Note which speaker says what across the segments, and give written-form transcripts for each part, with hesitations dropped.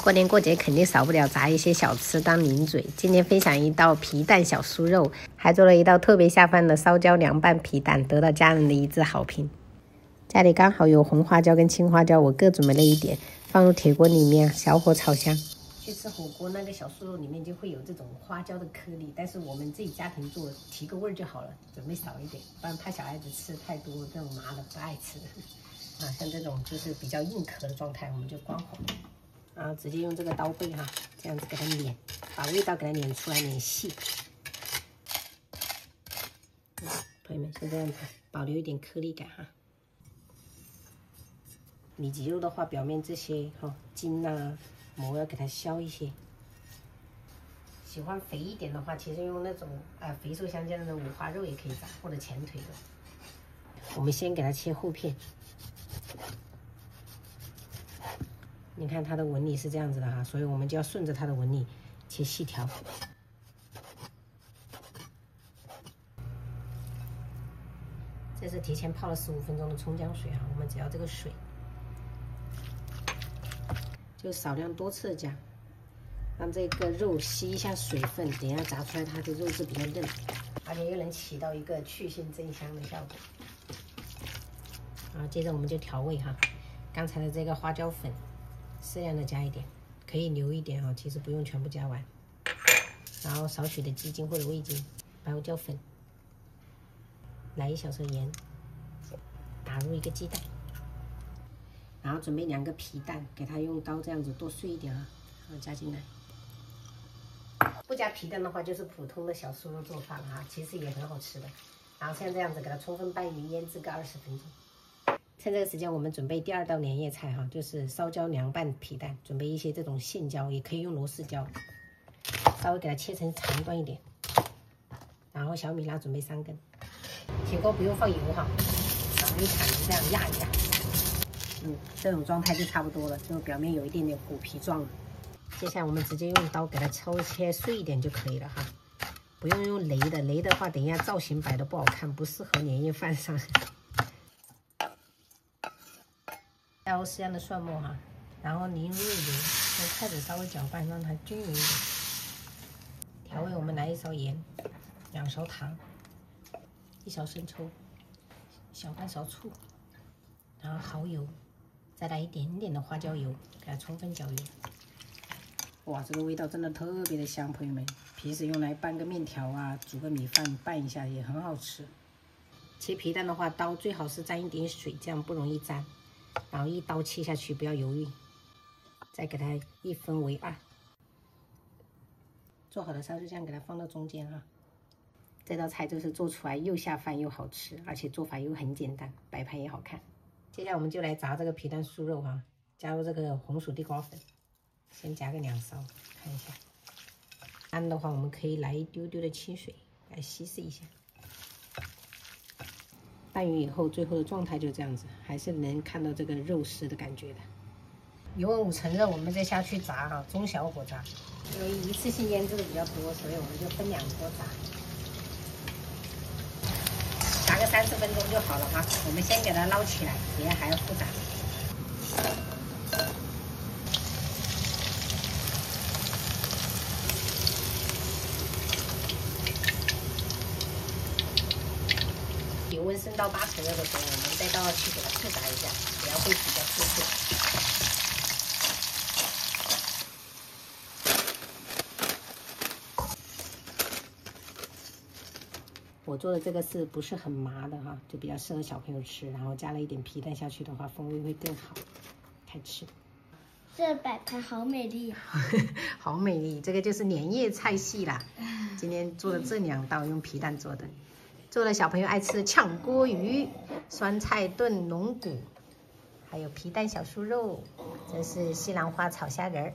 Speaker 1: 過年過節肯定少不了炸一些小吃當零嘴。今天分享一道皮蛋小酥肉，還做了一道特別下飯的燒焦涼拌皮蛋，得到家人的一致好評。家裡剛好有紅花椒跟青花椒，我各準備了一點，放入鐵鍋裡面小火炒香。去吃火鍋那個小酥肉裡面就會有這種花椒的顆粒，但是我們自己家庭做提個味兒就好了，準備少一點，不然怕小孩子吃太多這種麻的不愛吃。像這種就是比較硬殼的狀態，我們就關火，然後直接用這個刀背這樣子給它碾，把味道給它碾出來，碾細。朋友們，就這樣子，保留一點顆粒感里脊肉的話，表面這些筋膜要給它削一些。喜歡肥一點的話，其實用那種肥瘦相间的五花肉也可以炸，或者前腿肉。我們先給它切厚片。你看它的紋理是這樣子的所以我們就要順着它的紋理切細條。這是提前泡了15分鐘的蔥薑水我們只要這个水，就少量多次的加，讓這個肉吸一下水分，等一下炸出來它的肉是比較嫩，而且又能起到一個去腥增香的效果。然後接着我們就調味剛才的這個花椒粉適量的加一點，可以留一點其實不用全部加完。然後少許的雞精或者味精，白胡椒粉，來1小勺鹽，打入1個雞蛋，然後準備2個皮蛋，給它用刀這樣子剁碎一點然後加進來。不加皮蛋的話，就是普通的小酥肉做法其實也很好吃的。然後像這樣子給它充分拌勻，醃製個20分鐘。趁這個時間，我們準備第2道年夜菜就是燒焦涼拌皮蛋。準備一些這種線椒，也可以用螺絲椒，稍微給它切成長段一點。然後小米辣準備3根。鐵鍋不用放油然後用鏟子這樣壓一壓。這種狀態就差不多了，就表面有一點點虎皮狀了。接下來我們直接用刀給它切碎一點就可以了不用用擂的，擂的話等一下造型擺的不好看，不適合年夜飯上。加入適量的蒜末然後淋入熱油，用筷子稍微攪拌，讓它均勻一點。調味我們來1勺鹽，2勺糖，1勺生抽，小半勺醋，然後蠔油，再來一點點的花椒油，給它充分攪勻。哇，這個味道真的特別的香，朋友們，平時用來拌個麵條煮個米飯拌一下也很好吃。切皮蛋的話，刀最好是沾一點水，這樣不容易粘。然後一刀切下去，不要猶豫，再給它1分為2。做好的沙律醬給它放到中間這道菜就是做出來又下飯又好吃，而且做法又很簡單，擺盤也好看。接下來我們就來炸這個皮蛋酥肉加入這個紅薯地瓜粉，先加個2勺，看一下。乾的話，我們可以來一丟丟的清水來稀釋一下。拌勻以後，最後的狀態就這樣子，還是能看到這個肉絲的感覺的。油溫5成熱，我們再下去炸中小火炸。因為一次性醃製的比較多，所以我們就分2鍋炸，炸個30分鐘就好了我們先給它撈起來，等下還要復炸。油溫升到8成熱的時候，我們再倒去給它復炸一下，也要会比較脆脆。我做的這個是不是很麻的就比較適合小朋友吃，然後加了一點皮蛋下去的話，風味會更好，開吃。
Speaker 2: 這擺盤好美麗
Speaker 1: 好美麗，這個就是年夜菜系啦。今天做的這2道用皮蛋做的。做了小朋友愛吃的炝鍋魚、酸菜燉龍骨，還有皮蛋小酥肉，這是西蘭花炒蝦仁，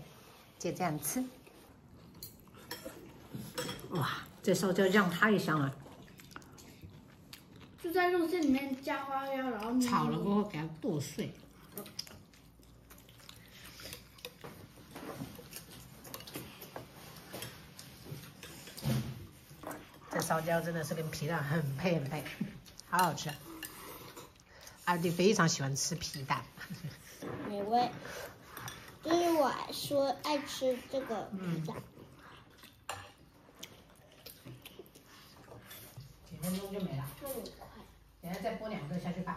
Speaker 1: 就這樣吃。哇，這燒焦醬太香了！
Speaker 2: 就在肉馅裡面加花椒，然後
Speaker 1: 炒了過後給它剁碎。這燒焦真的是跟皮蛋很配，好好吃。阿弟非常喜歡吃皮蛋，
Speaker 2: 美味。这是我我說愛吃這個披薩。
Speaker 1: 幾分鐘就沒了。
Speaker 2: 很快。
Speaker 1: 等下再剝2個下去拌。